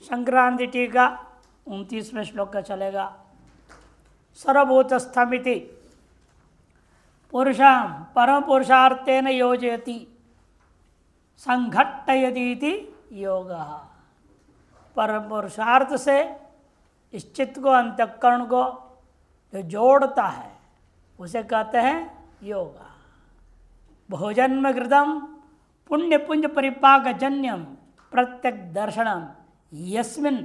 संक्रांति टीका 29वें श्लोक का चलेगा। सर्वभूतस्थमिति पुरुषां परम पुरुषार्थेन योजयति संघट्टयति योगः। परम पुरुषार्थ से इस चित्त को, अंतःकरण को जो जोड़ता है उसे कहते हैं योगा। बहुजन्म कृतम पुण्य पुंज परिपाक जन्यम प्रत्यक दर्शनम यस्मिन्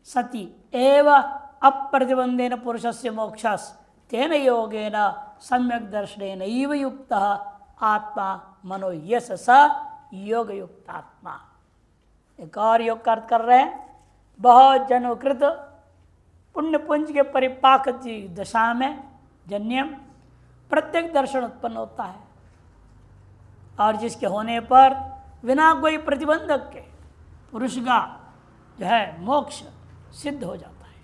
सति एव अप्रतिबंधेन पुरुषस्य मोक्षस तेन योगेन सम्यक दर्शनेन इव युक्तः आत्मा मनो यस स योग युक्त आत्मा। एक और योग का अर्थ कर रहे हैं। बहुत जन्मकृत पुण्य पुंज के परिपाक दशा में जन्यम प्रत्येक दर्शन उत्पन्न होता है और जिसके होने पर बिना कोई प्रतिबंधक के पुरुष का जो है मोक्ष सिद्ध हो जाता है।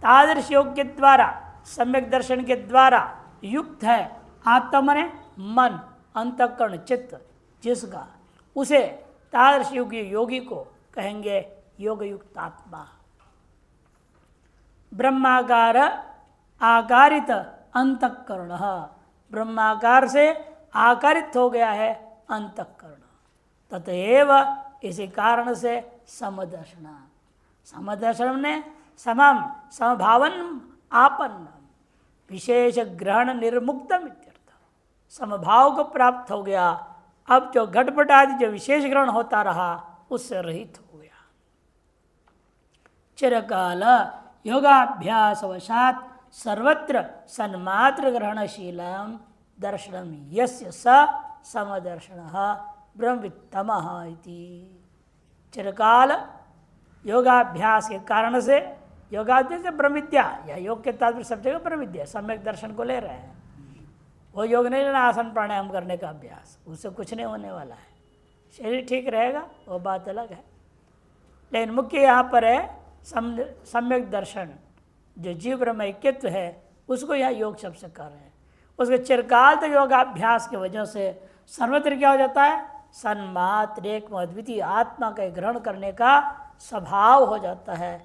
तादृश योग के द्वारा, सम्यक दर्शन के द्वारा युक्त है आत्मा मने मन, अंतःकरण, चित्त जिसका, उसे तादृश योगी को कहेंगे योग युक्त आत्मा। ब्रह्माकार आकारित अंतःकरण, ब्रह्माकार से आकारित हो गया है अंतःकरण। ततएव इसी कारण से समदर्शन, समदर्शन ने समम समभावन आपन्न विशेष ग्रहण निर्मुक्तम इत्यर्थ। समभाव को प्राप्त हो गया। अब जो घटपट आदि जो विशेष ग्रहण होता रहा उससे रहित हो गया। चिरकाल योगाभ्यासवशात सर्वत्र सन्मात्र ग्रहणशीलम दर्शनम यस्य स समदर्शनः ब्रह्मवित्तमः इति। चिरकाल योगाभ्यास के कारण से, योगाभ्यास से ब्रह्म विद्या या योग के तात्पर्य सब जगह ब्रह्म विद्या, सम्यक दर्शन को ले रहे हैं। वो योग नहीं लेना आसन प्राणायाम करने का अभ्यास, उससे कुछ नहीं होने वाला है। शरीर ठीक रहेगा वो बात अलग है, लेकिन मुख्य यहाँ पर है सम्यक दर्शन। जो जीव ब्रह्म ऐक्यत्व है उसको यहाँ योग शब्द से कर रहे हैं। उसके चिरकाल तक योगाभ्यास की वजह से सर्वत्र क्या हो जाता है, सन्मात्र एक अद्वितीय आत्मा का ग्रहण करने का स्वभाव हो जाता है।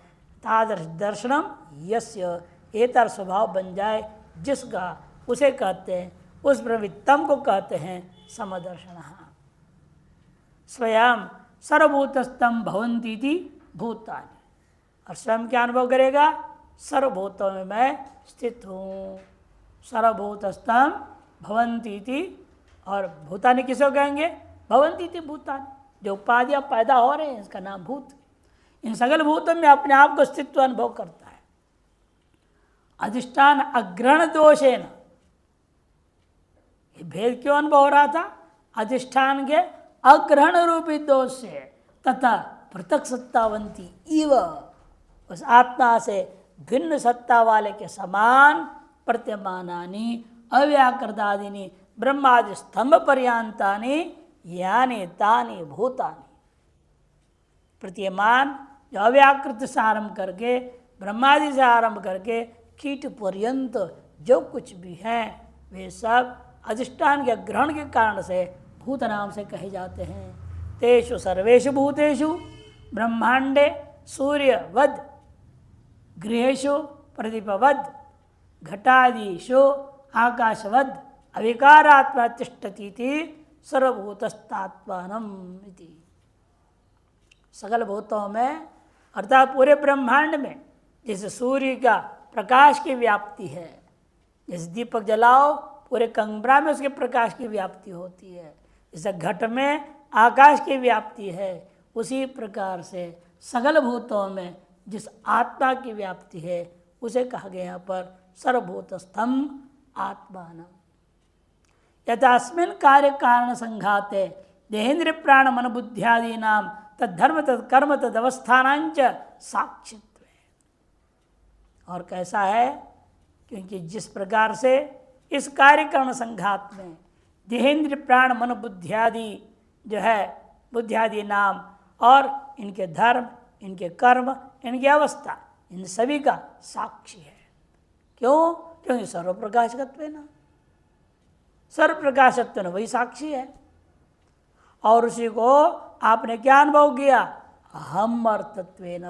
तादर्श दर्शनम यस्य, एतर स्वभाव बन जाए जिसका, उसे कहते हैं, उस ब्रह्मवित्तम को कहते हैं समदर्शन। स्वयं सर्वभूतस्थम भवन्तीति भूतानि, और स्वयं क्या अनुभव करेगा, सर्वभूतों में मैं स्थित हूँ। सर्वभूतस्थम भवन्तीति, और भूतानि किसको कहेंगे, भवन्तीति भूतानि, जो उपाधियाँ पैदा हो रहे हैं इसका नाम भूत। इन सकल भूतों में अपने आप को स्थित्व अनुभव करता है। अधिष्ठान अग्रहण दोषेन, ये भेद क्यों अनुभव हो रहा था, अधिष्ठान के अग्रहण रूपी दोष से तथा पृथक सत्तावंती इव, उस आत्मा से भिन्न सत्ता वाले के समान प्रत्यमानानि अव्याकृतादीनि ब्रह्मादि स्तंभ पर्यांतानि यानि तानि भूतानि। प्रतीयमान जो अव्याकृत से आरंभ करके, ब्रह्मादि से आरंभ करके कीट पर्यंत जो कुछ भी हैं वे सब अधिष्ठान के ग्रहण के कारण से भूत नाम से कहे जाते हैं। तेषु सर्वेषु भूतेषु ब्रह्मांडे सूर्यवद गृहेषु प्रदीपवद घटादिषु आकाशवद अविकारात्मा तिष्ठतीति सर्वभूतस्थात्मानम इति। सकल भूतों में अर्थात पूरे ब्रह्मांड में जैसे सूर्य का प्रकाश की व्याप्ति है, जैसे दीपक जलाओ पूरे कंबरा में उसके प्रकाश की व्याप्ति होती है, जैसे घट में आकाश की व्याप्ति है, उसी प्रकार से सकल भूतों में जिस आत्मा की व्याप्ति है उसे कहा गया यहाँ पर सर्वभूतस्थम आत्मान। यथास्मिन् कार्य कारण संघाते देहेन्द्रिय प्राण मन बुद्ध्यादीनां तद्धर्म तत्कर्म तदवस्थानांच साक्षित्व। और कैसा है, क्योंकि जिस प्रकार से इस कार्यकरण संघात में देहेन्द्रिय प्राण मन बुद्ध्यादि जो है, बुद्ध्यादि नाम और इनके धर्म, इनके कर्म, इनकी अवस्था, इन सभी का साक्षी है। क्यों, क्योंकि सर्वप्रकाशकत्व है ना, सर्वप्रकाशत्व वही साक्षी है। और उसी को आपने क्या अनुभव किया, अहम अर्थत्वेन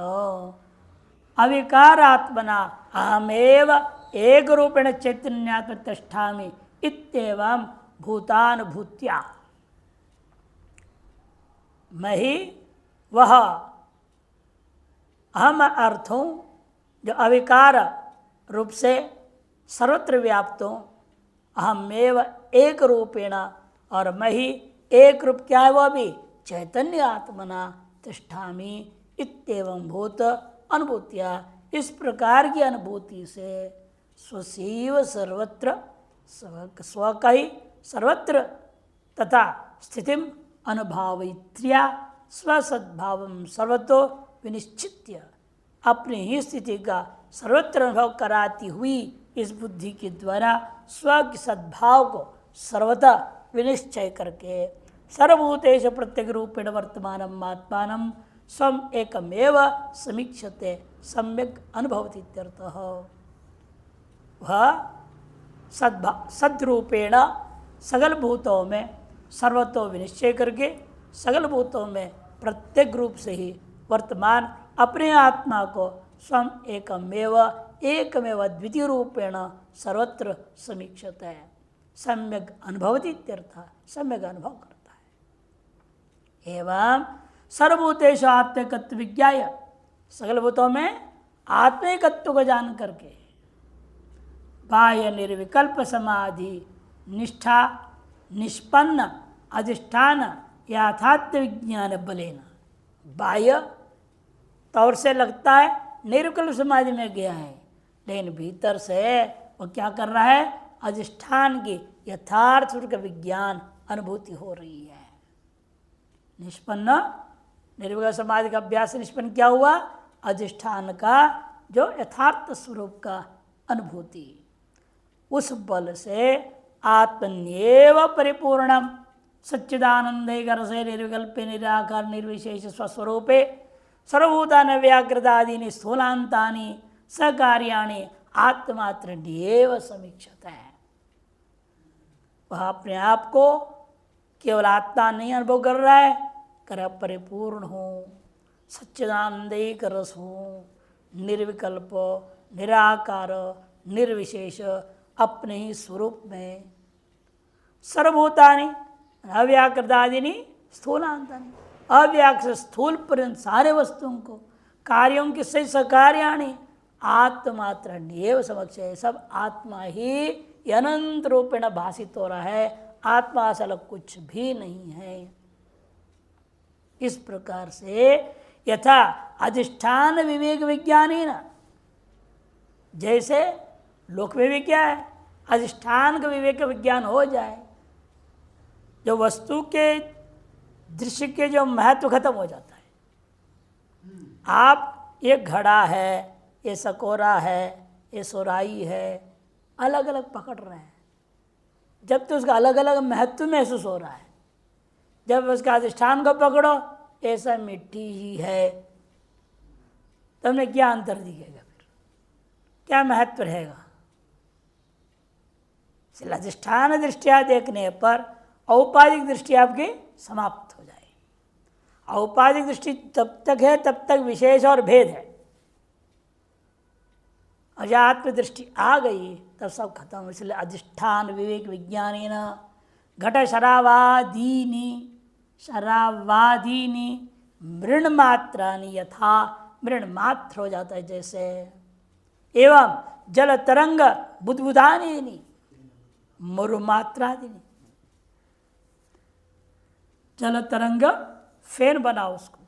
अविकारात्मना अहमेव एक रूपेण चैतन्यात्म तिष्ठामि इत्येवं भूतानुभूत्या। मैं ही वह अहम अर्थ हूँ जो अविकार रूप से सर्वत्र व्याप्त हूँ। अहमेव एक रूपेण, और मैं ही एक रूप क्या है वह भी चैतन्य आत्मना तिष्ठामि इत्येवं भूत अनुभूतिया। इस प्रकार की अनुभूति से स्वसीव सर्वत्र स्व का ही सर्वत्र तथा स्थितिम अनुभावित्र्या स्वसद्भाव सर्वतो विनिश्चित्य अपनी ही स्थिति का सर्वत्र अनुभव कराती हुई इस बुद्धि के द्वारा स्व के सद्भाव को सर्वथा विनिश्चय करके सर्वभूतेश प्रत्येक रूपेण वर्तमान आत्मान स्वम एकमेव समीक्षते सम्यक अनुभवति इत्यर्थः। वह सद्रूपेण सगल भूतों में सर्वतो विनिश्चय करके सगल भूतों में प्रत्येक रूप से ही वर्तमान अपने आत्मा को स्वम एकमेव द्वितीय रूपेण सर्वत्र समीक्षते है सम्यक अनुभवति इत्यर्थ। सम्यक अनुभव करता है। एवं सर्वभूतेषु आत्मिकत्व विज्ञाय, सगल भूतों में आत्मिकत्व को जान करके बाह्य निर्विकल्प समाधि निष्ठा निष्पन्न अधिष्ठान याथात्म विज्ञान बलेन। बाह्य तौर से लगता है निर्विकल्प समाधि में गया है, लेकिन भीतर से वो क्या कर रहा है, अधिष्ठान की यथार्थ स्वरूप का विज्ञान अनुभूति हो रही है। निष्पन्न निर्विकल्प समाधि का अभ्यास निष्पन्न क्या हुआ, अधिष्ठान का जो यथार्थ स्वरूप का अनुभूति, उस बल से आत्मन्येव परिपूर्णम सच्चिदानंद रसे निर्विकल्पे निराकार निर्विशेष स्वस्वरूपे सर्वभूतानि व्याकृतादीनि स्थूलांतानि सकार्याणि आत्मात्र समीक्षते है। वह अपने आप को केवल आत्मा नहीं अनुभव कर रहा है, कर परिपूर्ण हूँ, सच्चिदानंद रस हूँ, निर्विकल्प निराकार निर्विशेष अपने ही स्वरूप में सर्वभूतानि अव्याकृतादीनि स्थूलांतानि, अव्याकृत स्थूल पर्यंत सारे वस्तुओं को कार्यों के सही सकार्याणि आत्मात्र एव समक्ष है। सब आत्मा ही अनंत रूपेण भाषित हो रहा है, आत्मा से अलग कुछ भी नहीं है। इस प्रकार से यथा अधिष्ठान विवेक विज्ञानी न, जैसे लोक में भी क्या है, अधिष्ठान का विवेक विज्ञान हो जाए, जो वस्तु के दृश्य के जो महत्व खत्म हो जाता है। आप ये घड़ा है, ये सकोरा है, ये सुराही है, अलग अलग पकड़ रहे हैं, जब तो उसका अलग अलग महत्व महसूस हो रहा है। जब उसका अधिष्ठान को पकड़ो, ऐसा मिट्टी ही है, तुमने क्या अंतर दिखेगा, फिर क्या महत्व रहेगा। इसलिए अधिष्ठान दृष्टिया देखने पर औपाधिक दृष्टि आपकी समाप्त हो जाएगी। औपाधिक दृष्टि तब तक है तब तक विशेष और भेद है, और जब आत्म दृष्टि आ गई तब सब खत्म। इसलिए अधिष्ठान विवेक विज्ञानी न घट शरावादीनी मृण मात्रानी यथा, मृण मात्र हो जाता है जैसे। एवं जल तरंग बुदबुदानी मरुमात्रादीनी, जल तरंग फैन बनाओ उसको,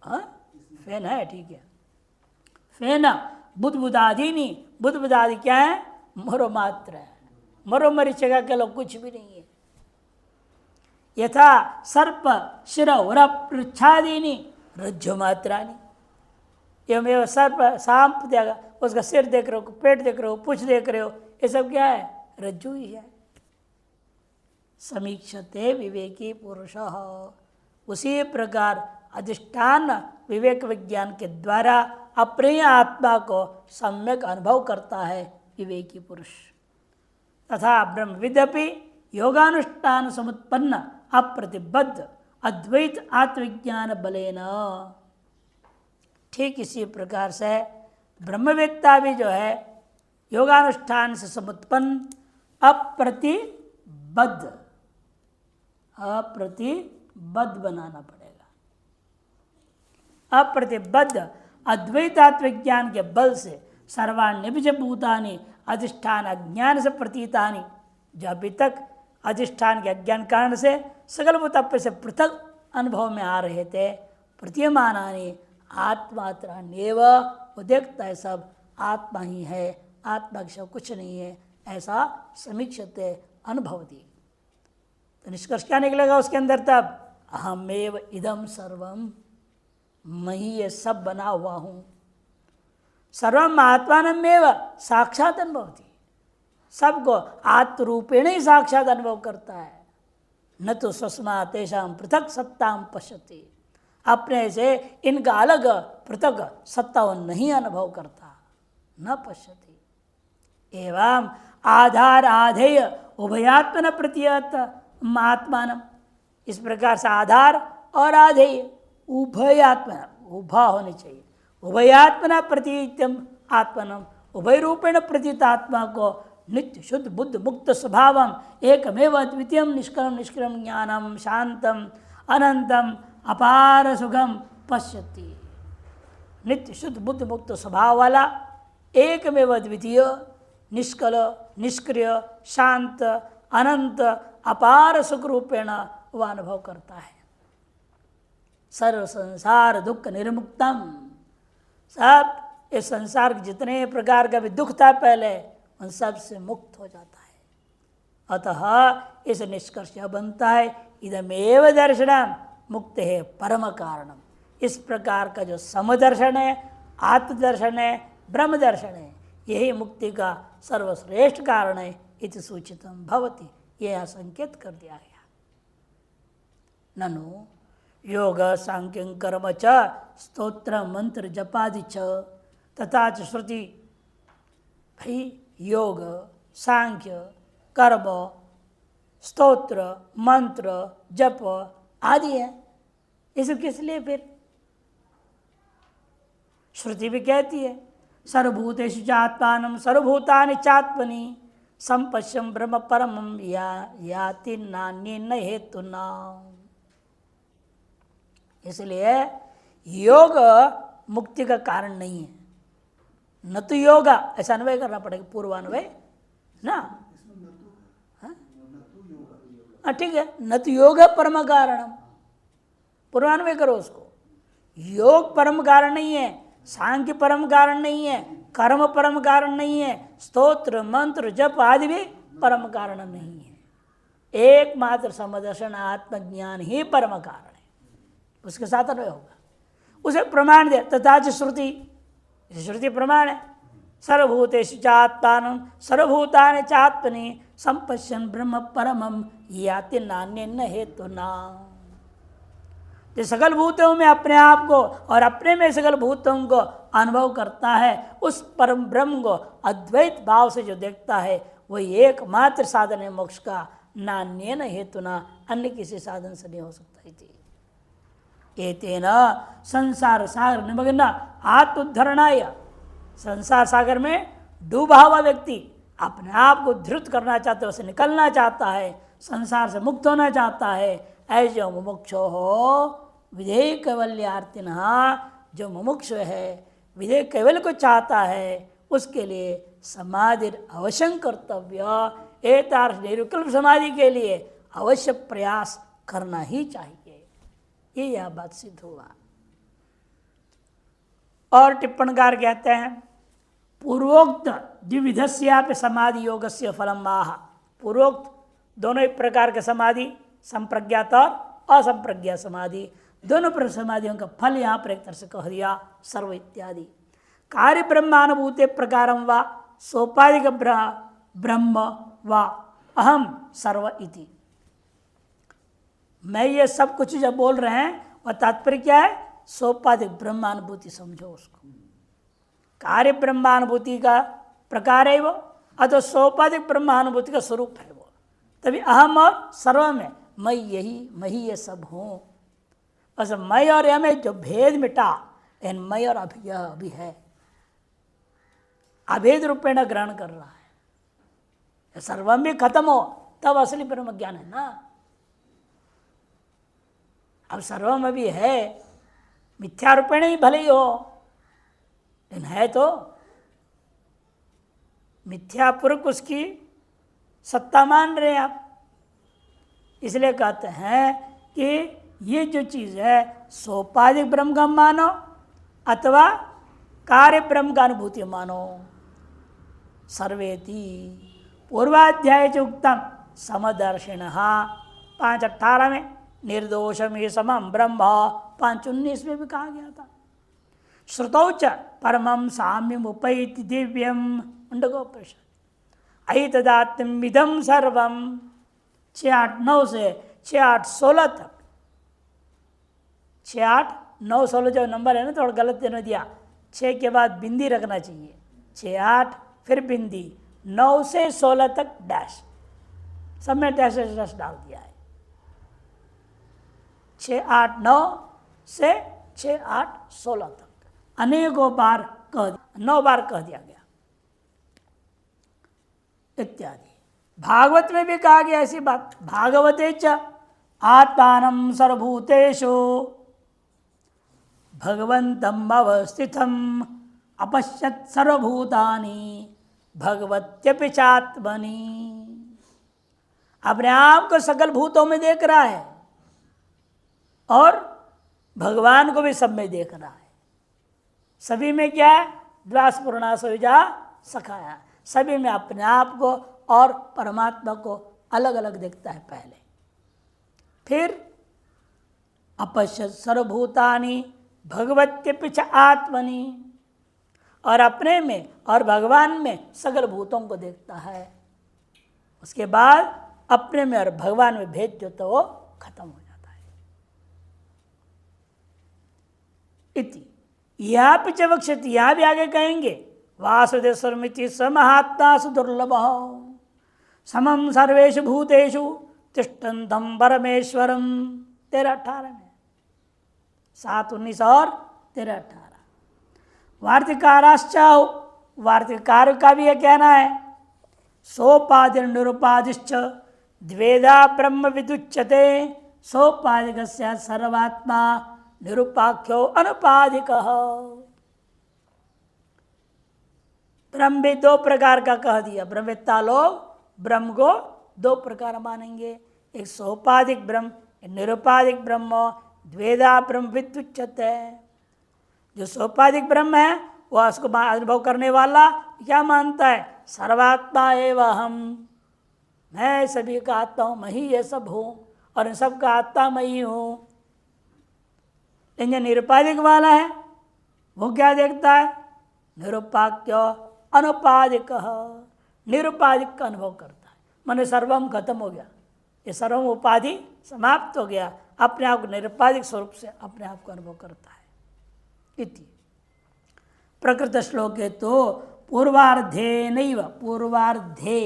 हाँ फैन है, ठीक है, फैन बुदबुदादीनी, बुदबुदादी क्या है, मरोमात्र है, मरो मरीचिका के लोग कुछ भी नहीं है। यथा सर्प शिर उर पृच्छादीनी रज्जु मात्रानी, एवं सर्प सांप देगा, उसका सिर देख रहे हो, पेट देख रहे हो, पूंछ देख रहे हो, ये सब क्या है, रज्जु ही है। समीक्षते विवेकी पुरुष, उसी प्रकार अधिष्ठान विवेक विज्ञान के द्वारा अपने आत्मा को सम्यक अनुभव करता है विवेकी पुरुष। तथा ब्रह्मविदपि योगानुष्ठान समुत्पन्न अप्रतिबद्ध अद्वैत आत्मविज्ञान बलेन, ठीक इसी प्रकार से ब्रह्मवेत्ता भी जो है योगानुष्ठान से समुत्पन्न अप्रतिबद्ध बनाना पड़ेगा। अप्रतिबद्ध अद्वैतात्म विज्ञान के बल से सर्वाण्यभिज भूतानि अधिष्ठान अज्ञान से प्रतीतानि, जो अभी तक अधिष्ठान के अज्ञान कारण से सकल भूत से पृथक अनुभव में आ रहे थे, प्रतीयमानानि आत्मात्राण्येव, वो देखता है सब आत्मा ही है, आत्मा के सब कुछ नहीं है, ऐसा समीक्षते अनुभवती। तो निष्कर्ष क्या निकलेगा उसके अंदर तब? अहमेव इदम सर्वम, मैं ही ये सब बना हुआ हूँ। सर्वम आत्मानमेव साक्षात अनुभवती, सबको आत्मरूपेण ही साक्षात अनुभव करता है। न तो स्वस्मा तेषाम पृथक सत्ताम पश्यति, अपने से इनका अलग पृथक सत्ता वो नहीं अनुभव करता, न पश्यति। एवं आधार आधेय उभयात्मन प्रतीयत आत्मान, इस प्रकार से आधार और आधेय उभयात्मन, उभा होनी चाहिए, उभयात्मना प्रतीतम आत्मनम, उभय रूपेण प्रतीत आत्मा को नित्य शुद्ध बुद्ध मुक्त स्वभावम एकमेव अद्वितीयम निष्कलम निष्क्रियम ज्ञानम शांतम अनंतम अपार सुखम पश्यति। नित्य शुद्ध बुद्ध मुक्त स्वभाव वाला एकमेव अद्वितीय निष्कल निष्क्रिय शांत अनंत अपार सुख रूपेण वह अनुभव करता है। सर्व संसार दुख निर्मुक्तम, सब इस संसार के जितने प्रकार का भी दुख था पहले उन सब से मुक्त हो जाता है। अतः इस निष्कर्ष बनता है इदमेव दर्शनम मुक्त है परम कारणम। इस प्रकार का जो समदर्शन है, आत्मदर्शन है, ब्रह्म दर्शन है, यही मुक्ति का सर्वश्रेष्ठ कारण है। इति सूचितम भवति, यह संकेत कर दिया गया। ननु योग सांख्यं कर्म च स्तोत्र मंत्र जपादि च तथा च श्रुति, भाई योग सांख्य कर्म स्तोत्र मंत्र जप आदि है, ये सब किस लिए? फिर श्रुति भी कहती है सर्वभूतेषु चात्मानं सर्वभूतानि चात्मनि संपश्यम ब्रह्म परमं याति नान्येन हेतुना। इसलिए योग मुक्ति का कारण नहीं है, न तो योगा, ऐसा अन्वय करना पड़ेगा, पूर्वान्वय ना, ठीक है, न तो योग परम कारणम, पूर्वान्वय करो उसको। योग परम कारण नहीं है, सांख्य परम कारण नहीं है, कर्म परम कारण नहीं है, स्तोत्र मंत्र जप आदि भी परम कारण नहीं है। एकमात्र समदर्शन आत्मज्ञान ही परम कारण है, उसके साथ अन्वय होगा। उसे प्रमाण दे तथा च श्रुति, श्रुति प्रमाण है सर्वभूतेषु चात्मानं सर्वभूतानि चात्मनि संपश्यन् ब्रह्म परमं याति नान्येन हेतुना। जो सकल भूतों में अपने आप को और अपने में सकल भूतों को अनुभव करता है, उस परम ब्रह्म को अद्वैत भाव से जो देखता है, वही एकमात्र साधन है मोक्ष का, नान्येन हेतुना, अन्य किसी साधन से नहीं हो सकता। एतेन संसार सागर निमग्न आत्मोद्धरणाय, संसार सागर में डूबा हुआ व्यक्ति अपने आप को धृत करना चाहता है, उसे निकलना चाहता है, संसार से मुक्त होना चाहता है, ऐसे मुमुक्षो हो विधेय कैवल्यार्थिनः, जो मुमुक्ष है विधेय कैवल्य को चाहता है, उसके लिए समाधि अवश्य कर्तव्य। एतार्थ निरुकल्प समाधि के लिए अवश्य प्रयास करना ही चाहिए। ये यह बात सिद्ध हुआ। और टिप्पणकार कहते हैं पूर्वोक्त द्विविधस्यापि समाधि योगस्य फलम आह। पूर्वोक्त दोनों एक प्रकार के समाधि, संप्रज्ञात और असंप्रज्ञा समाधि, दोनों प्रकार समाधियों का फल यहाँ पर एक तरह से कह दिया, सर्व इत्यादि। कार्य ब्रह्मानुभूते प्रकारम व सोपाधिक ब्रह्म व अहम सर्व इति। मैं ये सब कुछ जब बोल रहे हैं वह तात्पर्य क्या है? सोपाधिक ब्रह्मानुभूति समझो उसको। कार्य ब्रह्मानुभूति का प्रकार है वो, अथवा सोपाधिक ब्रह्मानुभूति का स्वरूप है वो। तभी अहम और सर्व में मैं ही ये सब हूँ, बस मैं और यह में जो भेद मिटा, लेकिन मैं और यह अभी है, अभेद रूपेण ग्रहण कर रहा है। सर्वम भी खत्म हो तब असली ब्रह्म ज्ञान है ना। अब सर्वम अभी है, मिथ्या रूपेण ही भले ही हो, लेकिन है तो मिथ्यापूर्वक उसकी सत्ता मान रहे आप। इसलिए कहते हैं कि ये जो चीज है सोपाधिक ब्रह्म का मानो अथवा कार्य ब्रह्म का अनुभूति मानो। सर्वेति पूर्वाध्याय च उक्तम समदर्शिण 5:18 में निर्दोषम ही समम ब्रह्म 5:19 में भी कहा गया था। श्रुतौ च परमं साम्यम उपैति दिव्यम मुंडकोपनिषद ऐतदात्म्यमिदं सर्वम 6:8-9 से 6:8-16 तक। 6:8-9-16 जो नंबर है ना, थोड़ा गलत ने दिया, 6 के बाद बिंदी रखना चाहिए, 6:8 फिर बिंदी, 9 से 16 तक डैश, सब में डैश डैश डाल दिया है। 6:8-9 से 6:8-16 तक अनेकों बार 9 बार कह दिया गया इत्यादि। भागवत में भी कहा गया ऐसी बात। भागवते च आत्मानं सर्वभूतेषु भगवन्तम् अवस्थितम् अपश्यत् सर्वभूतानि भगवत्यपि चात्मनि। अपने आप को सकल भूतों में देख रहा है और भगवान को भी सब में देख रहा है। सभी में क्या है? द्वास पूर्णा सविजा सखाया। सभी में अपने आप को और परमात्मा को अलग अलग देखता है पहले, फिर अपश्यत् सर्वभूतानि भगवत्यपि च आत्मनि, और अपने में और भगवान में सकल भूतों को देखता है। उसके बाद अपने में और भगवान में भेद जो तो वो खत्म हो जाता है। इति यहाँ पे चवक्षति, यहाँ भी आगे कहेंगे वासुदेव सर्वमिति समहात्मा सुदुर्लभ समम सर्वेषु भूतेषु तिष्ठन्तं परमेश्वरम 13-18 में, 7-19 और 13-18। वार्तिकाराश्च, वार्तिकार का भी यह कहना है सोपाधि निरुपाधिश्च द्वेधा ब्रह्म विदुच्यते सोपाधिक सर्वात्मा निरुपाख्यो अनुपाधिकः। ब्रह्म भी 2 प्रकार का कह दिया। ब्रह्मवेत्ता लोग ब्रह्म को 2 प्रकार मानेंगे, एक सोपाधिक ब्रह्म, एक निरुपाधिक ब्रह्म। द्वेधा ब्रह्म विदुच्यते, जो सोपाधिक ब्रह्म है वह उसको अनुभव करने वाला क्या मानता है? सर्वात्मा एवं हम, मैं सभी का आत्मा हूँ, मैं ही ये सब हूँ और इन सब का आत्मा मैं ही हूँ। लेकिन जो निरुपाधिक वाला है वो क्या देखता है? निरुपाख्यो अनुपाधिक, निरुपाधिक का अनुभव करता है। माने सर्वम खत्म हो गया, ये सर्वम उपाधि समाप्त हो गया, अपने आप को निरुपाधिक स्वरूप से अपने आप को अनुभव करता है। इति प्रकृत श्लोके तो पूर्वार्धे नैव, पूर्वार्धे,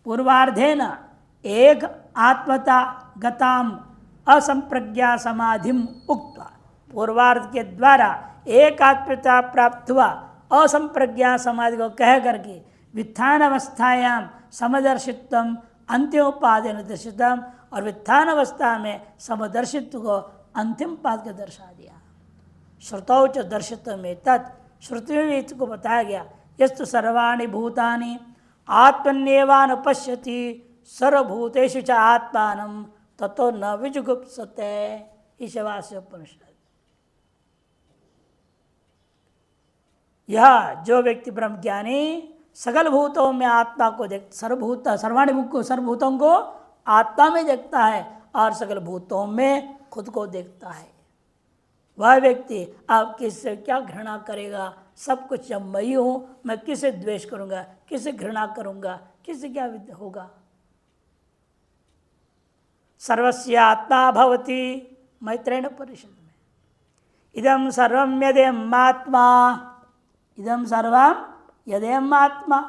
पूर्वार्धेन एक आत्मता गताम असंप्रज्ञा समाधिम उक्त्वा, पूर्वार्ध के द्वारा एक आत्मता प्राप्त हुआ असंप्रज्ञा समाधि को कह करके वित्थान अवस्थायाम समदर्शित्वम अंत्योपाधि निर्दर्शितम, और वित्थान अवस्था में समदर्शित्व को अंतिम पाद का दर्शा दिया। श्रुतौ च दर्शित्व में तत्, श्रुति में इसको बताया गया यस्तु सर्वाणि भूतानि आत्मन्येवानुपश्यति सर्वभूतेषु च आत्मानं ततो न विजुगुप्सते। ईशावास्य उपनिषद। यह जो व्यक्ति ब्रह्मज्ञानी सकल भूतों में आत्मा को देख, सर्वाणि को, सर्वभूतों को आत्मा में देखता है और सकल भूतों में खुद को देखता है, वह व्यक्ति आप किससे क्या घृणा करेगा? सब कुछ जब मैं ही हूँ, मैं किसे द्वेष करूँगा, किसे घृणा करूँगा, किसे क्या होगा? सर्वस्य आत्मा भवति, मैत्रेयण उपनिषद में। इदं सर्वं यदेयम् आत्मा, इदं सर्वं यदेयम् आत्मा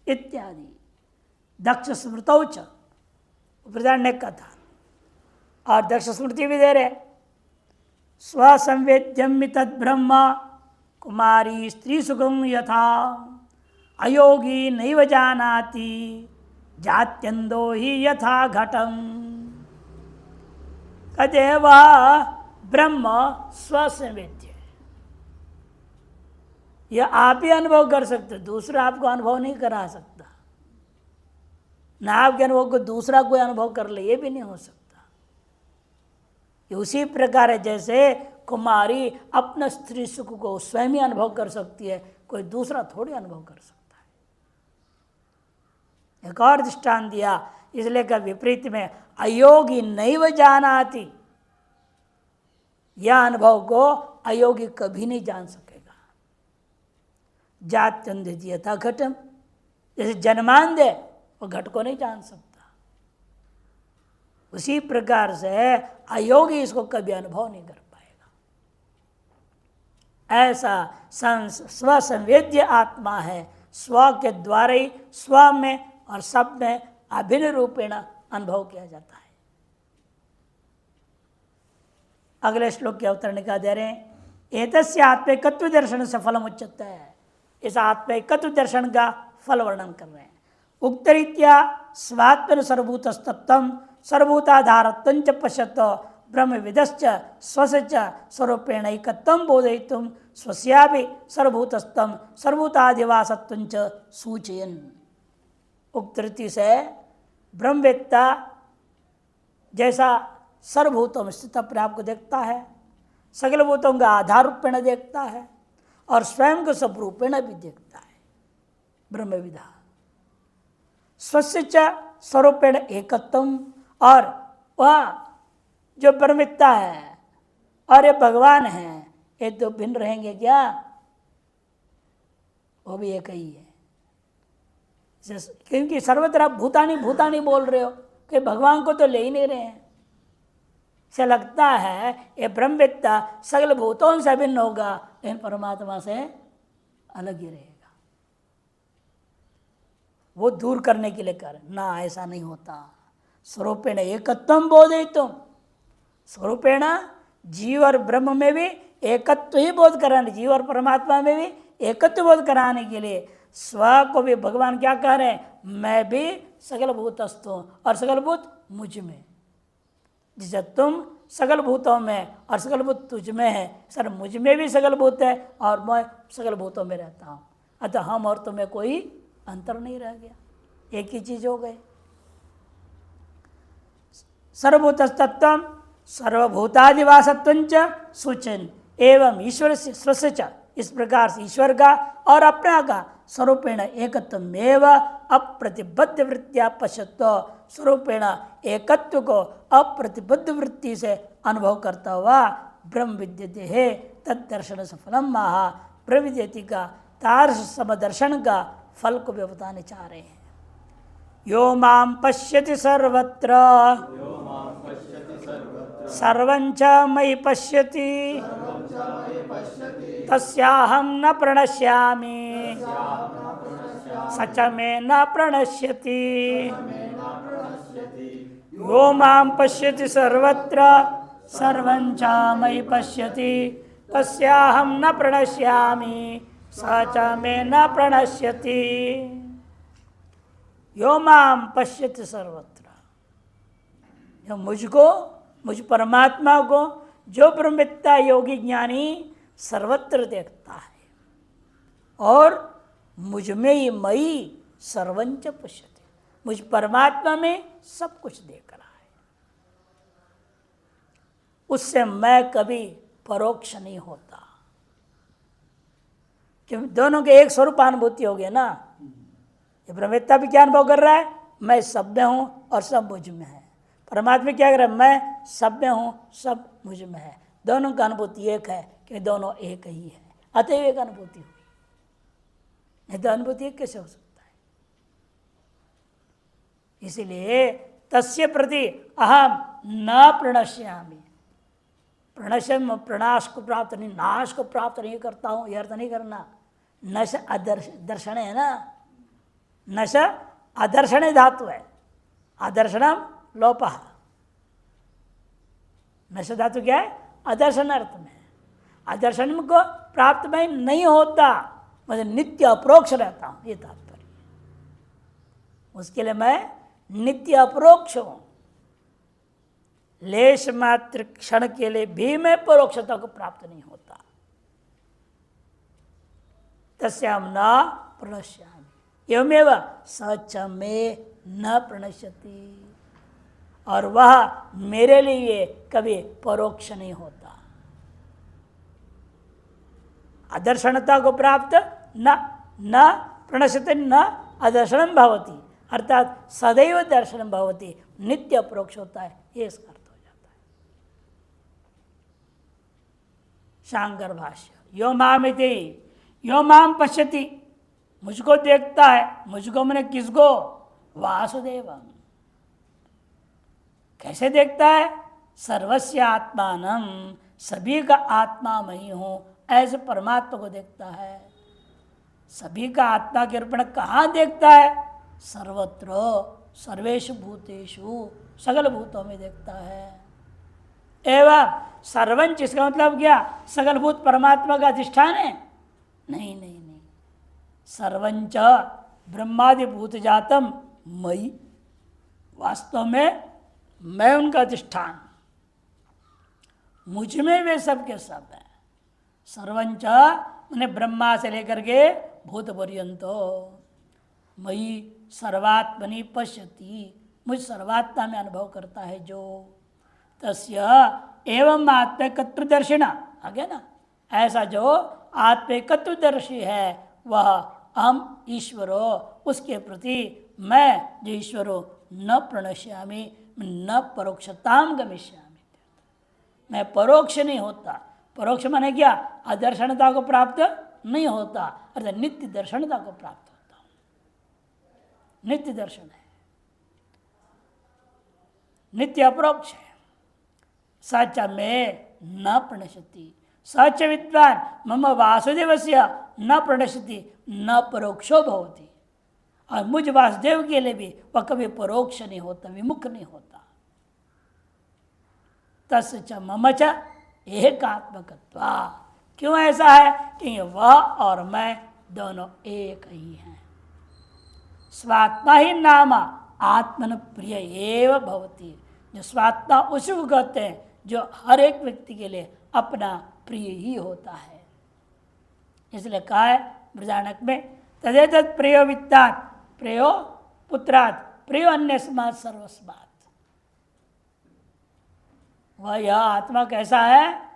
इत्यादि। दक्ष स्मृतौ च, बृहदारण्य का था। और दक्ष स्मृति भी दे रहे, स्वसंवेद्यम तद ब्रह्म कुमारी स्त्री सुखम यथा अयोगी नैव जानाति जात्यंदो ही यथा घटम। कहते वह ब्रह्म स्वसंवेद्य, यह आप ही अनुभव कर सकते, दूसरा आपको अनुभव नहीं करा सकता। ना आपके अनुभव को दूसरा कोई अनुभव कर ले, ये भी नहीं हो सकता। ये उसी प्रकार है जैसे कुमारी अपना स्त्री सुख को स्वयं ही अनुभव कर सकती है, कोई दूसरा थोड़ी अनुभव कर सकता है। एक और दृष्टांत दिया, इसलिए का विपरीत में अयोगी नैव जानाति, यह अनुभव को अयोगी कभी नहीं जान सकेगा। जात्यंध यथा घटम, जैसे जन्मांध है वो घट को नहीं जान सकता, उसी प्रकार से अयोगी इसको कभी अनुभव नहीं कर पाएगा। ऐसा स्वसंवेद्य आत्मा है, स्व के द्वारा ही स्व में और सब में अभिन्न रूपेण अनुभव किया जाता है। अगले श्लोक के अवतरण का दे रहे हैं, एतस्य आत्मैकत्व दर्शन से फलम उच्यते है। इस आत्मैकत्व दर्शन का फल वर्णन कर रहे हैं। उक्तरीत्या स्वात्मन सर्वभूतस्तत्वं सर्वभूताधारत्वं पश्यत ब्रह्मविदश्च स्वस्य स्वरूपेण एकत्वं बोधयितुं स्वस्यापि सर्वभूतस्थं सर्वभूताधिवासत्वं च सूचयन्। उक्तरीति से ब्रह्मवेत्ता जैसा सर्वभूतों में स्थित अपने आप को देखता है, सकल भूतों का आधार रूपेण देखता है और स्वयं को सब रूपेण भी देखता है। ब्रह्मविदा स्वस्य च स्वरूपेण एकत्वम, और वह जो ब्रह्मविद्ता है और ये भगवान है, ये तो भिन्न रहेंगे क्या? वो भी एक ही है। क्योंकि सर्वत्र भूतानी भूतानी बोल रहे हो कि भगवान को तो ले ही नहीं रहे हैं। से लगता है ये ब्रह्मविद्ता सकल भूतों से भिन्न होगा, लेकिन परमात्मा से अलग ही रहेगा। वो दूर करने के लिए कर ना, ऐसा नहीं होता। स्वरूपेण एकत्वं बोधयितुं, स्वरूपेण जीव और ब्रह्म में भी एकत्व ही बोध कराने, जीव और परमात्मा में भी एकत्व बोध कराने के लिए स्व को भी भगवान क्या कह रहे हैं, मैं भी सकल भूतस्थ हूं और सकल भूत मुझ में। जिसे तुम सकल भूतों में और सकल भूत तुझ में है, सर मुझ में भी सकल भूत है और मैं सकल भूतों में रहता हूँ, अतः हम और तुम्हें कोई अंतर नहीं रह गया, एक ही चीज हो गई। सर्वभूतस्तत्वं सर्वभूतादिवासत्वं च सूचन एवं ईश्वर से स्वस्य च, इस प्रकार से ईश्वर का और अपना का स्वरूपेण एकत्वमेव अप्रतिबद्ध वृत्तिया पश्यत्व, स्वरूपेण एकत्व को अप्रतिबद्ध वृत्ति से अनुभव करता हुआ ब्रह्म विद्यते है तदर्शन सफलम महा। ब्रह्म विद्यति का तार समदर्शन का फल को भी बताने चाह रहे हैं। यो माम पश्यति सर्वत्र सर्वंच मयि पश्यति तस्याहं न प्रणश्यामि सच में न प्रणश्यति। यो मां पश्यति सर्वत्र सर्वंच मयि पश्यति तस्याहं न प्रणश्यामि सच में न प्रणश्यति। यो मां पश्यति सर्वत्र, जो मुझको, मुझ परमात्मा को जो ब्रह्मविद्ता योगी ज्ञानी सर्वत्र देखता है और मुझ में ही मई सर्वंच पश्यति, मुझ परमात्मा में सब कुछ देख रहा है, उससे मैं कभी परोक्ष नहीं होता। क्योंकि दोनों के एक स्वरूपानुभूति हो गया ना। ये ब्रह्मविद्ता भी क्या अनुभव कर रहा है, मैं सब में हूं और सब मुझ में है। परमात्मा क्या कर रहा है, मैं सब में हूं सब मुझ में है। दोनों का अनुभूति एक है कि दोनों एक ही है, अतएव एक अनुभूति हुई, नहीं तो अनुभूति एक कैसे हो सकता है। इसीलिए तस्य प्रति अहम न प्रणश्यामि, प्रणश्यम प्रणाश को प्राप्त नहीं, नाश को प्राप्त नहीं करता हूं, यह अर्थ नहीं करना। नश दर्शन है ना, नश अदर्शन धातु है, अदर्शनम लोपः। नश्य धातु क्या है? अदर्शन अर्थ में। अदर्शन को प्राप्त में नहीं होता, मतलब नित्य अपरोक्ष रहता हूं, ये तात्पर्य। उसके लिए मैं नित्य अपरोक्ष हूं। लेश मात्र क्षण के लिए भी मैं परोक्षता को प्राप्त नहीं होता। तस्याम न प्रणश्यामि एवमेव सच में न प्रणश्यति, और वह मेरे लिए कभी परोक्ष नहीं होता। अदर्शनता को प्राप्त न प्रणश्यति न अदर्शनम भवति, अर्थात सदैव दर्शनम भवति, नित्य अपरोक्ष होता है, ये इसका अर्थ हो जाता है। शांकर भाष्य। यो मामिति, यो माम पश्यति, मुझको देखता है। मुझको मैंने किसको? वासुदेव। कैसे देखता है? सर्वस्य आत्मानम, सभी का आत्मा मैं ही हूं, ऐसे परमात्मा को देखता है। सभी का आत्मा के रूप में कहाँ देखता है? सर्वत्र सर्वेषु भूतेषु, सकल भूतों में देखता है। एवं सर्वंच, इसका मतलब क्या? सकल भूत परमात्मा का अधिष्ठान है? नहीं नहीं नहीं। सर्वंच ब्रह्मादि भूत जातम मयि, वास्तव में मैं उनका अधिष्ठान, मुझ में वे सब के सब है। सर्वंच मैंने ब्रह्मा से लेकर के भूत पर्यंतो, मयि सर्वात्मनि पश्यति, मुझ सर्वात्मा में अनुभव करता है जो। तस्य एवं आत्मैकत्वदर्शिना, आगे ना, ऐसा जो आत्मैकत्वदर्शी है वह अहम ईश्वरो, उसके प्रति मैं जो ईश्वरो न प्रणश्यामि, न परोक्षताम गमिष्यामि, मैं परोक्ष नहीं होता। परोक्ष माने क्या? अदर्शनता को प्राप्त नहीं होता, अर्थात नित्य दर्शनता को प्राप्त होता हूं। नित्य दर्शन है, नित्य अपरोक्ष है। सच में न प्रणश्यति, सच विद्वान मम वासुदेवस्य न प्रणश्यति न परोक्षो भवति, और मुझ वासुदेव के लिए भी वह कभी परोक्ष नहीं होता, विमुख नहीं होता। तस्य च मम च एकात्मकत्वा, क्यों ऐसा है? कि वह और मैं दोनों एक ही हैं। स्वात्मा ही नाम आत्मन प्रिय एव भवति, जो स्वात्मा उसी को कहते हैं जो हर एक व्यक्ति के लिए अपना प्रिय ही होता है। इसलिए कहा है बृहदारण्यक में, तदेतत् प्रियो वित्तात् प्रियो पुत्रात् प्रियो अन्यस्मात् सर्वस्मात्। वह यह आत्मा कैसा है?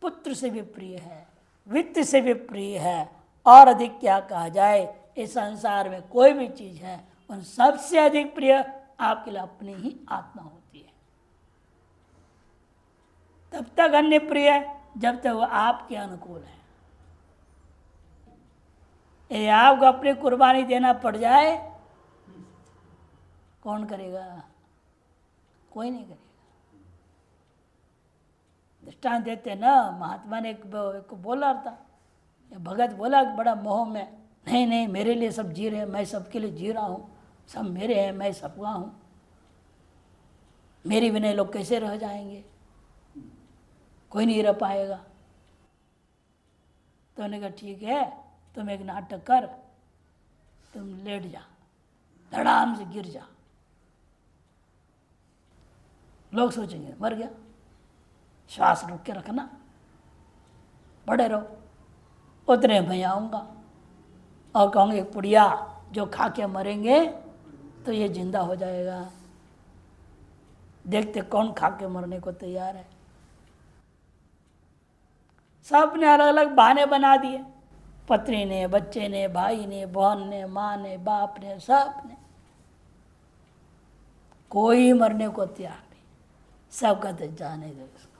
पुत्र से भी प्रिय है, वित्त से भी प्रिय है, और अधिक क्या कहा जाए, इस संसार में कोई भी चीज है उन सबसे अधिक प्रिय आपके लिए अपनी ही आत्मा होती है। तब तक अन्य प्रिय है जब तक वो आपके अनुकूल है। यदि आपको अपनी कुर्बानी देना पड़ जाए, कौन करेगा? कोई नहीं करेगा। दृष्टांत देते ना, महात्मा ने एक बोला था, भगत बोला बड़ा मोह में, नहीं नहीं मेरे लिए सब जी रहे हैं, मैं सबके लिए जी रहा हूँ, सब मेरे हैं, मैं सबका हूँ, मेरी बिना लोग कैसे रह जाएंगे, कोई नहीं रह पाएगा। तो उन्होंने कहा ठीक है, तुम एक नाटक कर, तुम लेट जा, धड़ाम से गिर जा, लोग सोचेंगे मर गया, श्वास रोक के रखना, पड़े रहो, उतने मैं आऊँगा और कहूँगे पुड़िया जो खा के मरेंगे तो ये जिंदा हो जाएगा, देखते कौन खा के मरने को तैयार है। सब ने अलग अलग बहाने बना दिए, पत्नी ने, बच्चे ने, भाई ने, बहन ने, माँ ने, बाप ने, सब ने, कोई मरने को तैयार नहीं। सब कहते जाने दो इसको,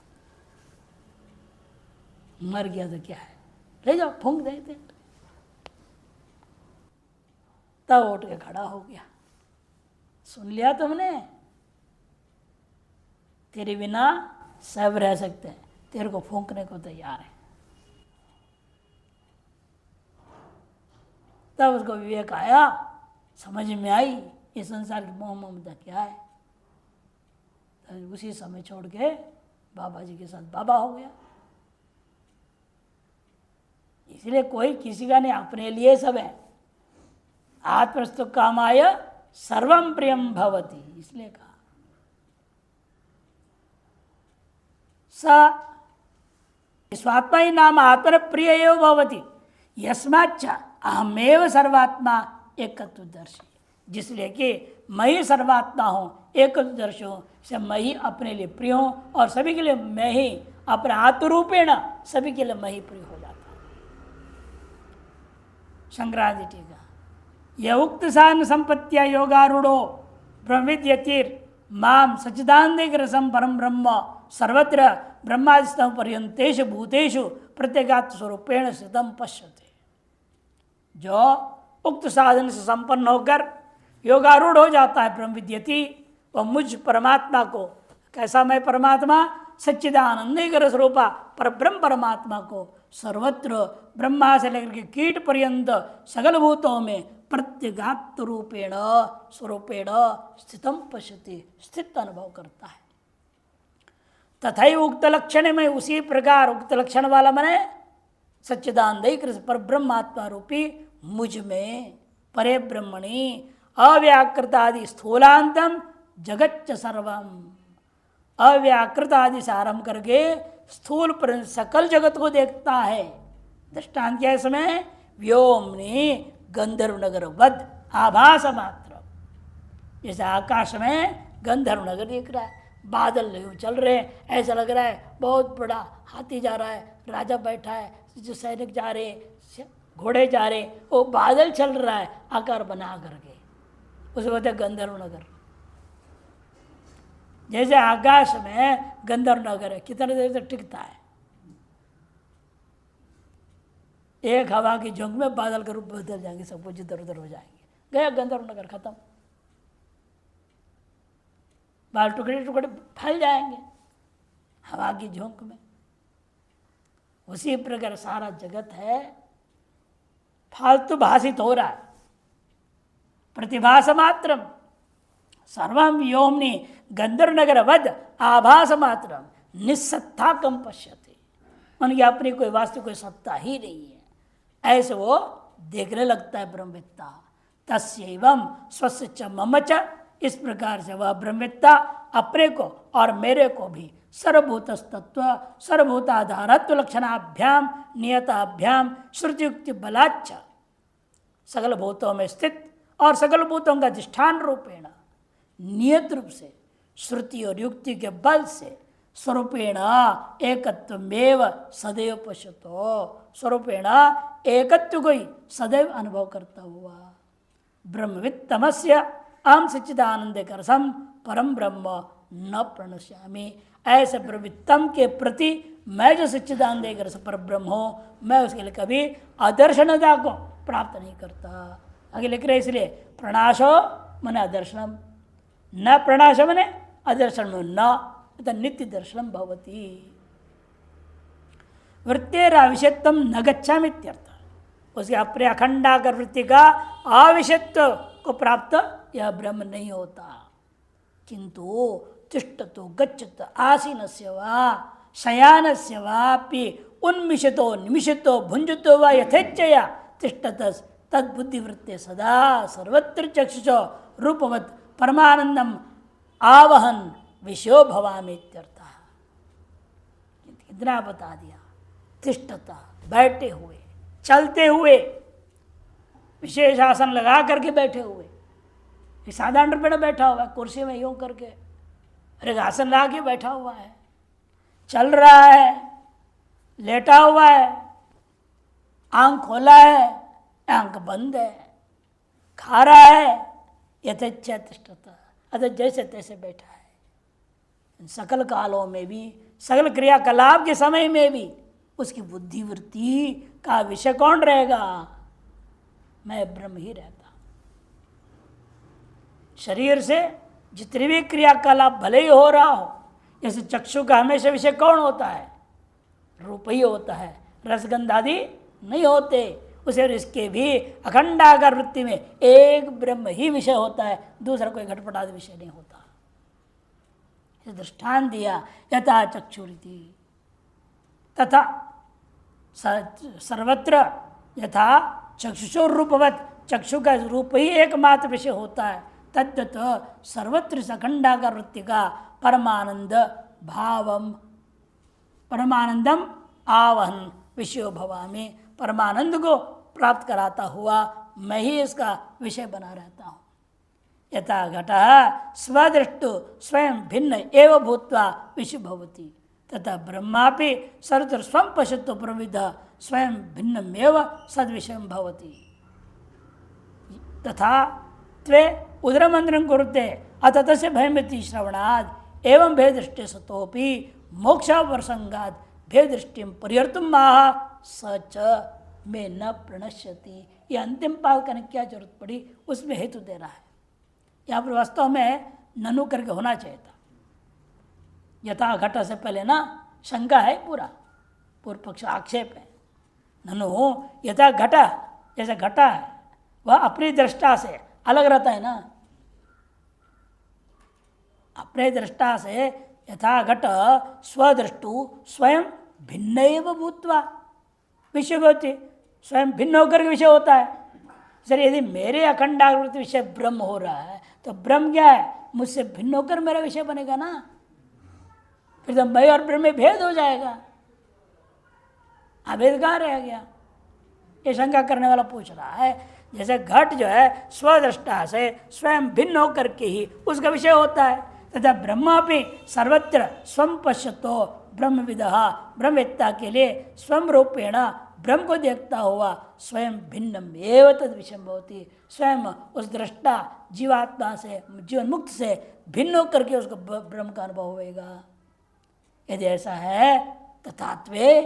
मर गया तो क्या है, ले जाओ फूंक देते। तब उठ के खड़ा हो गया, सुन लिया तुमने, तेरे बिना सब रह सकते हैं, तेरे को फूंकने को तैयार है। तब उसको विवेक आया, समझ में आई ये संसार की मोह ममता क्या है। उसी समय छोड़ के बाबा जी के साथ बाबा हो गया। इसलिए कोई किसी का नहीं, अपने लिए सब है। आत्मस्तु कामाय सर्वम प्रियम भवति, इसलिए कहा। स स्वात्मा ही नाम आत्मन प्रिय एव भवति यस्माच्च अहमेव सर्वात्मा एकत्वदर्शी, जिसलिए कि मैं ही सर्वात्मा हूँ, एकत्वदर्शी हूँ, से मैं ही अपने लिए प्रिय हूँ और सभी के लिए मैं ही अपने आत्मरूपेण सभी के लिए मैं ही प्रिय हो जाता हूँ। शंकराचार्य टीका, यह उक्त सान संपत्तिया योगारूढ़ो ब्रह्मविद्यतिर माम सच्चिदानंद रसम परम ब्रह्म सर्वत्र ब्रह्मादिस्तम पर्यंतेषु भूतेषु प्रत्येगात्म स्वरूपेण स्थितम पश्यते। जो उक्त साधन से संपन्न होकर योगारूढ़ हो जाता है ब्रह्म विद्यति, वह मुझ परमात्मा को, कैसा मैं परमात्मा, सच्चिदानंद स्वरूपा पर ब्रह्म परमात्मा को सर्वत्र ब्रह्मा से लेकर के कीट पर्यंत सगल भूतों में प्रत्यगात्म रूपेण स्वरूपेण स्थितम पश्यति, स्थित अनुभव करता है। तथा उक्त लक्षण में, उसी प्रकार उक्त लक्षण वाला मने सच्चिदानंद पर ब्रह्मात्मा रूपी मुझ में परे ब्रह्मणि अव्याकृत आदि स्थूलांतम जगच्च सर्वम, अव्याकृत आदि से आरंभ करके स्थूल पर सकल जगत को देखता है। दृष्टांत क्या है इसमें, व्योमनी गंधर्व नगर वध आभास मात्र, जैसे आकाश में गंधर्व नगर दिख रहा है, बादल चल रहे हैं, ऐसा लग रहा है बहुत बड़ा हाथी जा रहा है, राजा बैठा है, जो सैनिक जा रहे, घोड़े जा रहे, वो बादल चल रहा है आकार बना करके, उसे बोलते गंधर्व नगर। जैसे आकाश में गंधर्व नगर है, कितना देर तक टिकता है, एक हवा की झोंक में बादल का रूप बदल जाएंगे, सब कुछ इधर उधर हो जाएंगे, गया गंधर्व नगर, खत्म। बाल टुकड़े टुकड़े फैल जाएंगे हवा की झोंक में। उसी प्रकार सारा जगत है फालतू भाषित हो रहा है, प्रतिभास मात्रम सर्वम व्योमनि गंधर्व नगर वध आभास मात्रम निस्सत्ता कम पश्यते, उनकी अपनी कोई वास्तविक कोई सत्ता ही नहीं है, ऐसे वो देखने लगता है ब्रह्मवेत्ता। तस्यैवं स्वस्य च मम च, इस प्रकार से वह ब्रह्मवेत्ता अपने को और मेरे को भी सर्वभूतस्तत्व सर्वभूताधारत्व लक्षणाभ्याम नियताभ्याम श्रुतियुक्ति बलाच्च, सकल भूतों में स्थित और सकल भूतों का अधिष्ठान रूपेण नियत रूप से श्रुति और युक्ति के बल से स्वरूपेण एकत्वमेव सदैव पश्यतो, स्वरूपेण एकत्व को ही सदैव अनुभव करता हुआ ब्रह्मवित् तमस्य अहम सच्चिदानंद रसम परम ब्रह्म न प्रणश्यामि, ऐसे ब्रह्मवित्तम के प्रति मैं जो सच्चिदानंद रस पर ब्रह्म हूँ, मैं उसके लिए कभी अदर्शनता को प्राप्त नहीं करता। आगे लिख रहे इसलिए प्रणाशो मने अदर्शनम, न प्रणाश मने अदर्शन न नित्य दर्शनम भवति, वृत्तेराविषयत्वम न गच्छामित्यर्थ, उसके अपने अखंडाकर वृत्ति का आविषयत्व को प्राप्त यह ब्रह्म नहीं होता। किंतु तिष्ठतो गच्छतो आसीनस्य वा शयानस्य वापि उन्मिषतो निमिषतो भुंजतो वा यथेच्छया तिष्ठतस् तद्बुद्धिवृत्ते सदा सर्वत्र चक्षुषो रूपवत् परमानंदम आवहन विषयो भवामि इत्यर्थ। इतना बता दिया, तिष्ठता बैठे हुए, चलते हुए, विशेष आसन लगा करके बैठे हुए, साधारण रूप में बैठा हुआ है कुर्सी में यूं करके, अरे आसन लगा के बैठा हुआ है, चल रहा है, लेटा हुआ है, आंख खोला है, आंख बंद है, खा रहा है, यथेच्छा तिष्ठता, अतः जैसे तैसे बैठा है। इन सकल कालों में भी, सकल क्रियाकलाप के समय में भी उसकी बुद्धिवृत्ति का विषय कौन रहेगा? मैं ब्रह्म ही रहता। शरीर से जितनी भी क्रियाकलाप भले ही हो रहा हो, जैसे चक्षु का हमेशा विषय कौन होता है? रूप ही होता है, रसगंध आदि नहीं होते। उसे इसके भी अखंडाकार वृत्ति में एक ब्रह्म ही विषय होता है, दूसरा कोई घटपट आदि विषय नहीं होता। दृष्टांत दिया। यथा चक्षुरिति तथा सर्वत्र यथा चक्षुषोर रूपवत, चक्षु का रूप ही एकमात्र विषय होता है, तद्वत सर्वत्र सखंडाकार वृत्ति का परमानंद भावम परमानंदम आवहन विषयो भवामि, परमानंद को प्राप्त कराता हुआ मैं ही इसका विषय बना रहता हूँ। यथा घटः स्वदृष्टु स्वयं भिन्न एव भूत्वा विषय भवति, तथा ब्रह्मापि सर्वत्र स्वं पश्यतो प्रविद स्वयं भिन्नमेव सद्विषयं भवति। तथा त्वे उदरमंत्रं कुरुते अथ तस्य भयमिति श्रवणात् एवं भेदृष्टि सतोपि मोक्षाप्रसंगात् भेदृष्टिं परिहर्तुं आह सच में न प्रणश्यति। ये अंतिम पाल करने क्या जरूरत पड़ी, उसमें हेतु दे रहा है। यहाँ पर वास्तव में ननु करके होना चाहिए था। यथा घट से पहले ना शंका है, पूर्व पक्ष आक्षेप है। ननु यथा घट, जैसे घटा है वह अपनी दृष्टा से अलग रहता है ना, अपने दृष्टा से यथा घट स्वदृष्टु स्वयं भिन्न एव भूत्वा विषय होती, स्वयं भिन्न होकर के विषय होता है। सर यदि मेरे अखंडाकृत विषय ब्रह्म हो रहा है तो ब्रह्म क्या है, मुझसे भिन्न होकर मेरा विषय बनेगा ना, फिर तो मैं और ब्रह्म में भेद हो जाएगा, अभेद कहाँ रह गया। ये शंका करने वाला पूछ रहा है। जैसे घट जो है स्वदृष्टा से स्वयं भिन्न होकर के ही उसका विषय होता है, तथा ब्रह्मा भी सर्वत्र स्वं पश्यतो ब्रह्मविदः, ब्रह्मवेत्ता के लिए स्वयं रूपेण ब्रह्म को देखता हुआ स्वयं भिन्नम एव तद विषय भवति, स्वयं उस दृष्टा जीवात्मा से जीवन मुक्त से भिन्न होकर के उसको ब्रह्म का अनुभव होगा। यदि ऐसा है तथात्वे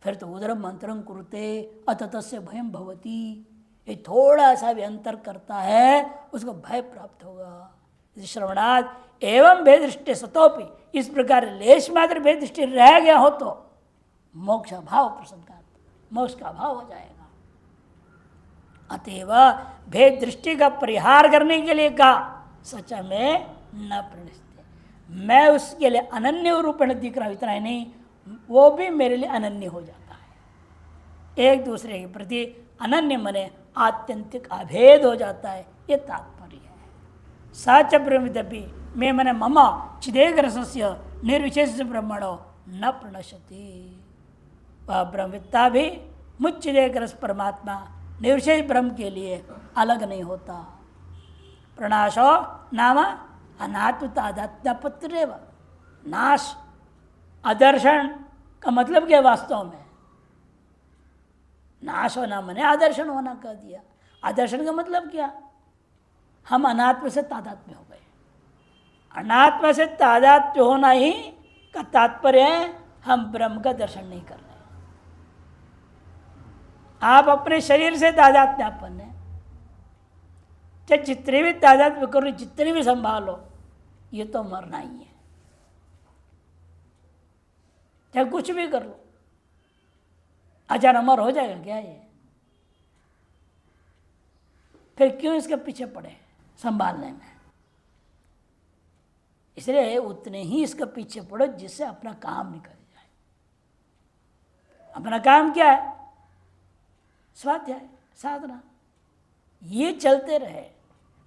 फिर तो उदरम मंत्रम कुरुते अथ तस्य भयम भवति, ये थोड़ा सा भी अंतर करता है उसको भय प्राप्त होगा। श्रवणाद एवं भेद दृष्टि सतोपि, इस प्रकार लेश मात्र भेद दृष्टि रह गया हो तो मोक्ष भाव प्रसंगात, मोक्ष का भाव हो जाएगा। अतएव भेद दृष्टि का परिहार करने के लिए कहा सच में न प्रणिस्ते, मैं उसके लिए अनन्य रूपेण दिख रहा हूं, इतना ही नहीं वो भी मेरे लिए अनन्य हो जाता है, एक दूसरे के प्रति अनन्य मने आत्यंतिक अभेद हो जाता है। ये तात्पर्य है। साच ब्रह्मदपि मैं मने मम चिदेक रसस्य निर्विशेष ब्रह्मणो न प्रणश्यति, वह ब्रह्मविद्ता भी मुझ चिदेक रस परमात्मा निर्विशेष ब्रह्म के लिए अलग नहीं होता। प्रणाशो नाम अनात्म तादात्म्यपत्तिरेव, नाश आदर्शन का मतलब क्या वास्तव में, नाश होना मैंने आदर्शन होना कह दिया। आदर्शन का मतलब क्या, हम अनात्म से तादात्म्य हो गए। अनात्म से तादात्म्य होना ही का तात्पर्य है हम ब्रह्म का दर्शन नहीं कर रहे। आप अपने शरीर से तादात्म्यपन्न है, चाहे जितने भी तादात्म्य करो, जितने भी संभालो, ये तो मरना ही है, चाहे कुछ भी कर लो। अचार अमर हो जाएगा क्या ये, फिर क्यों इसके पीछे पड़े संभालने में। इसलिए उतने ही इसके पीछे पड़ो जिससे अपना काम निकल जाए। अपना काम क्या है, स्वाध्याय साधना, ये चलते रहे।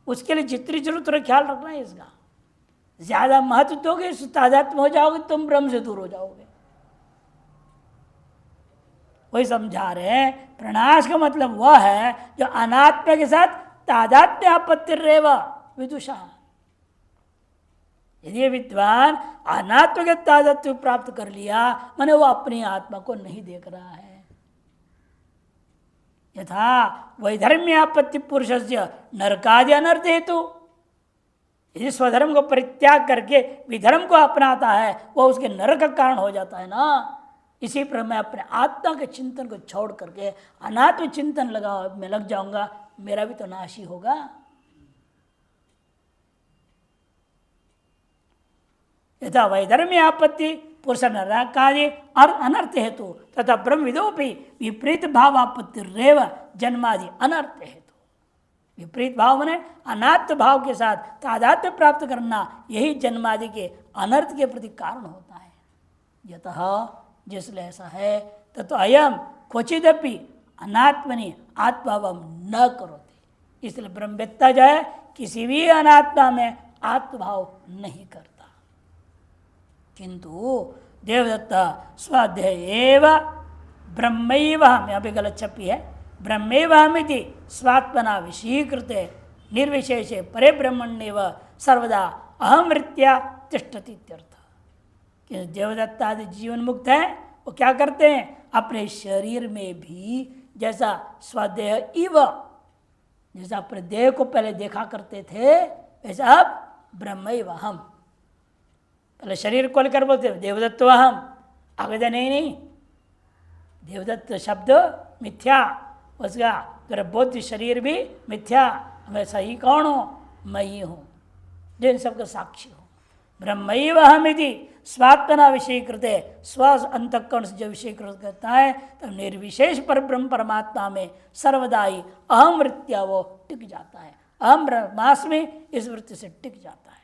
उसके लिए जितनी जरूरत हो ख्याल रखना है इसका। ज्यादा महत्व दोगे तादात्म्य हो जाओगे, तुम ब्रह्म से दूर हो जाओगे। वही समझा रहे हैं, प्रणाश का मतलब वह है जो अनात्मा के साथ तादात्म्य आपत्ति रेव विदुषा। यदि विद्वान अनात्म के तादात्म्य प्राप्त कर लिया, माने वो अपनी आत्मा को नहीं देख रहा है। यथा वैधर्म्य आपत्ति पुरुष से नरकादि अनर्थ हेतु, यदि स्वधर्म को परित्याग करके विधर्म को अपनाता है वह उसके नरक का कारण हो जाता है ना। इसी पर मैं अपने आत्मा के चिंतन को छोड़ करके अनात्म चिंतन में लग जाऊंगा, मेरा भी तो नाश ही होगा। यथा वैधर्म्य आपत्ति पुरुष नरकादि और अनर्थ हेतु तथा ब्रह्म विदोपि विपरीत भाव आपत्ति रेव जन्मादि अनर्थ हेतु। विपरीत भाव में अनात्म भाव के साथ तादात्म्य प्राप्त करना, यही जन्मादि के अनर्थ के प्रति कारण होता है। यतः जिसलिए ऐसा है ततो अयम क्वचिदपि अनात्मनि आत्मभाव न करोति, इसलिए ब्रह्मवेत्ता जो है किसी भी अनात्मा में आत्मभाव नहीं करता। किंतु देवदत्ता स्वाध्याय एव ब्रह्मैवाहम्, यहाँ पे गलत छपी है, ब्रह्मैवाहमिति स्वात्मना विषयीकृते निर्विशेषे परे ब्रह्मण्येव सर्वदा अहमृत्या तिष्ठति इत्यर्थ। कि देवदत्ता आदि जीवन मुक्त है, वो क्या करते हैं, अपने शरीर में भी जैसा स्वदेह इव, जैसा अपने देह को पहले देखा करते थे वैसा अब ब्रह्मैवाहम्, पहले शरीर को लेकर बोलते देवदत्तवाहम्, आगे नहीं, देवदत्त शब्द मिथ्या, उसका तेरा बौद्ध शरीर भी मिथ्या, मैं सही कौन हूँ, मैं ही हूँ जो इन सबका साक्षी हूँ। ब्रह्मैवाहमिति स्वात्मना विषयीकृत, स्व अंतःकरण से जो विषयीकृत करता है तो निर्विशेष पर ब्रह्म परमात्मा में सर्वदा ही अहम वृत्तिया वो टिक जाता है, अहम ब्रह्मास्मि इस वृत्ति से टिक जाता है।